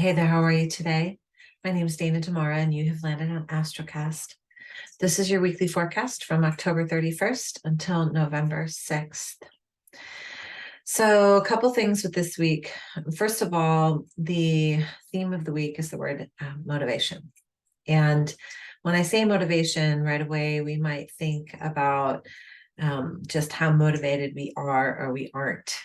Hey there, how are you today? My name is Dana Tamara, and you have landed on Astrocast. This is your weekly forecast from October 31st until November 6th. So, a couple things with this week. First of all, the theme of the week is the word motivation. And when I say motivation, right away, we might think about just how motivated we are or we aren't.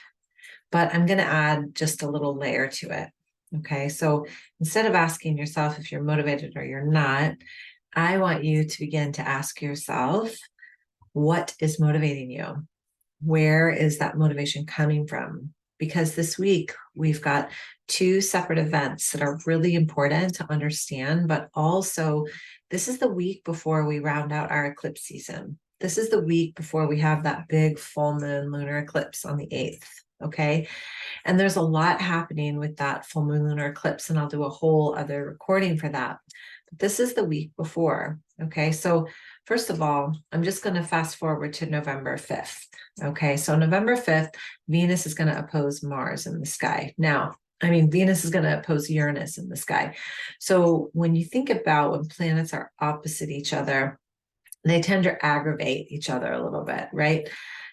But I'm going to add just a little layer to it. Okay, so instead of asking yourself if you're motivated or you're not, I want you to begin to ask yourself, what is motivating you? Where is that motivation coming from? Because this week we've got two separate events that are really important to understand, but also this is the week before we round out our eclipse season. This is the week before we have that big full moon lunar eclipse on the 8th. Okay. And there's a lot happening with that full moon lunar eclipse, and I'll do a whole other recording for that. But this is the week before. Okay. So first of all, I'm just going to fast forward to November 5th. Okay. So November 5th, Venus is going to oppose Mars in the sky. Venus is going to oppose Uranus in the sky. So when you think about when planets are opposite each other, they tend to aggravate each other a little bit, right?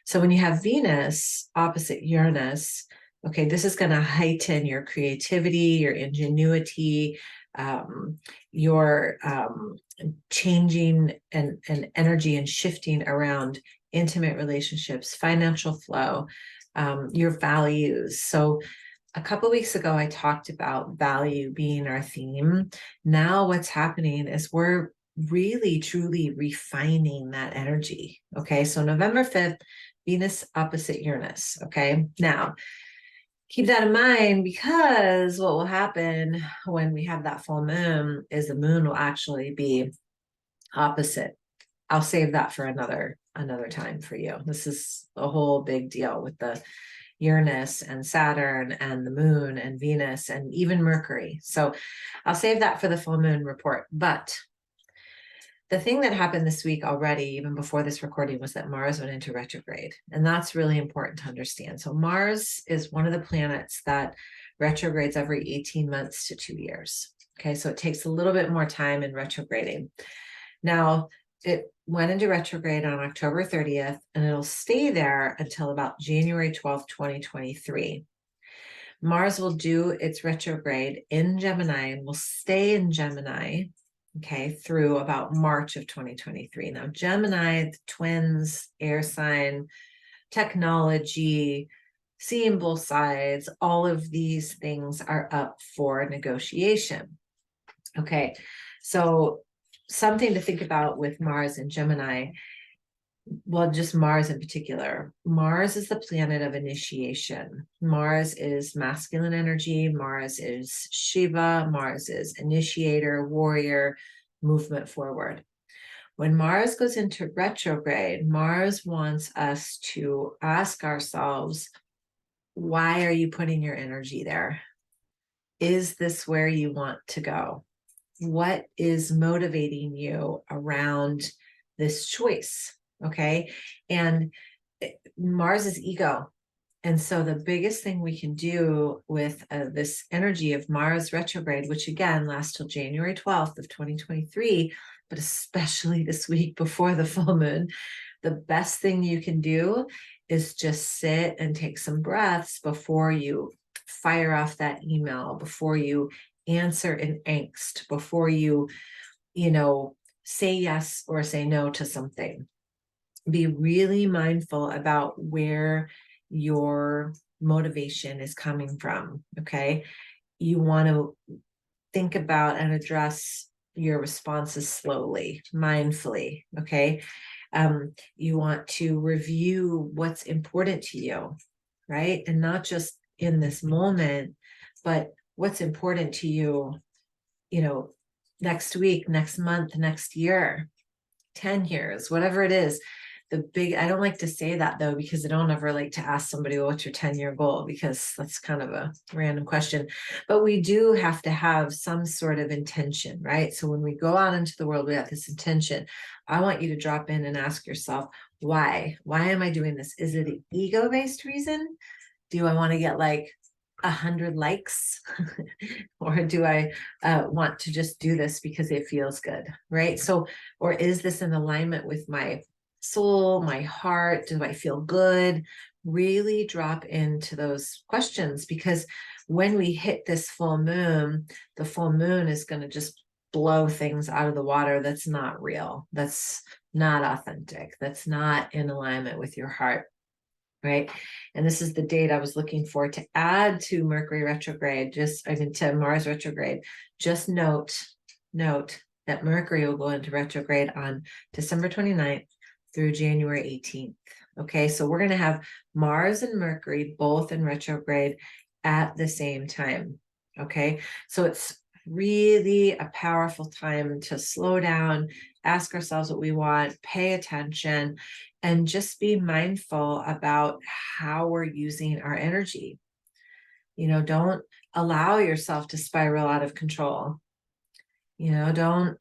So when you have Venus opposite Uranus, okay, this is going to heighten your creativity, your ingenuity, your changing and energy and shifting around intimate relationships, financial flow, your values. So a couple of weeks ago, I talked about value being our theme. Now what's happening is we're really, truly refining that energy. Okay, so November 5th, Venus opposite Uranus. Okay, now keep that in mind, because what will happen when we have that full moon is the moon will actually be opposite. I'll save that for another time for you. This is a whole big deal with the Uranus and Saturn and the moon and Venus and even Mercury. So I'll save that for the full moon report. But the thing that happened this week already, even before this recording, was that Mars went into retrograde. And that's really important to understand. So Mars is one of the planets that retrogrades every 18 months to 2 years. Okay, so it takes a little bit more time in retrograding. Now, it went into retrograde on October 30th, and it'll stay there until about January 12th, 2023. Mars will do its retrograde in Gemini and will stay in Gemini, okay, through about March of 2023. Now, Gemini, the twins, air sign, technology, seeing both sides, all of these things are up for negotiation. Okay, so something to think about with Mars and Gemini, well, just Mars in particular. Mars is the planet of initiation. Mars is masculine energy. Mars is Shiva. Mars is initiator, warrior, movement forward. When Mars goes into retrograde, Mars wants us to ask ourselves, why are you putting your energy there? Is this where you want to go? What is motivating you around this choice? Okay. And Mars is ego. And so the biggest thing we can do with this energy of Mars retrograde, which again lasts till January 12th of 2023, but especially this week before the full moon, the best thing you can do is just sit and take some breaths before you fire off that email, before you answer in angst, before you say yes or say no to something. Be really mindful about where your motivation is coming from. Okay, you want to think about and address your responses slowly, mindfully. Okay, you want to review what's important to you, right? And not just in this moment, but what's important to you, next week, next month, next year, 10 years, whatever it is. I don't like to say that though, because I don't ever like to ask somebody, well, what's your 10-year goal? Because that's kind of a random question, but we do have to have some sort of intention, right? So when we go out into the world, we have this intention. I want you to drop in and ask yourself, why am I doing this? Is it an ego-based reason? Do I want to get like 100 likes? Or do I want to just do this because it feels good, right? So, or is this in alignment with my soul, my heart? Do I feel good? Really drop into those questions, because when we hit this full moon, the full moon is going to just blow things out of the water that's not real, that's not authentic, that's not in alignment with your heart, right? And this is the date I was looking for to add to Mercury retrograde, to Mars retrograde. Just note that Mercury will go into retrograde on December 29th through January 18th. Okay, so we're going to have Mars and Mercury both in retrograde at the same time. Okay, so it's really a powerful time to slow down, ask ourselves what we want, pay attention, and just be mindful about how we're using our energy. You know, don't allow yourself to spiral out of control. You know, don't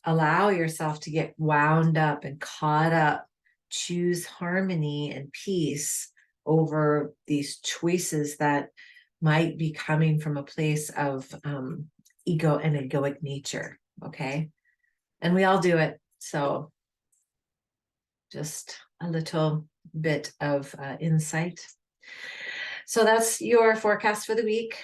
allow yourself to get wound up and caught up. Choose harmony and peace over these choices that might be coming from a place of ego and egoic nature. Okay, and we all do it. So just a little bit of insight. So that's your forecast for the week.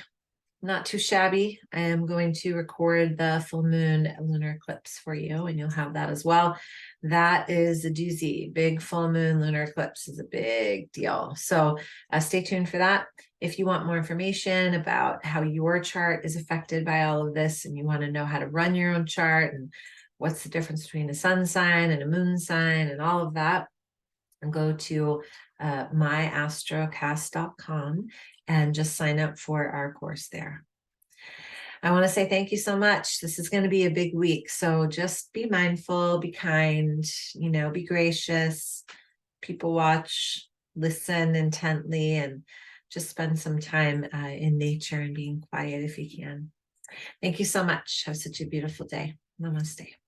Not too shabby. I am going to record the full moon lunar eclipse for you, and you'll have that as well. That is a doozy. Big full moon lunar eclipse is a big deal. So stay tuned for that. If you want more information about how your chart is affected by all of this, and you want to know how to run your own chart and what's the difference between a sun sign and a moon sign and all of that, and go to myastrocast.com and just sign up for our course there. I want to say thank you so much. This is going to be a big week, so just be mindful, be kind, you know, be gracious, people watch, listen intently, and just spend some time in nature and being quiet if you can. Thank you so much. Have such a beautiful day. Namaste.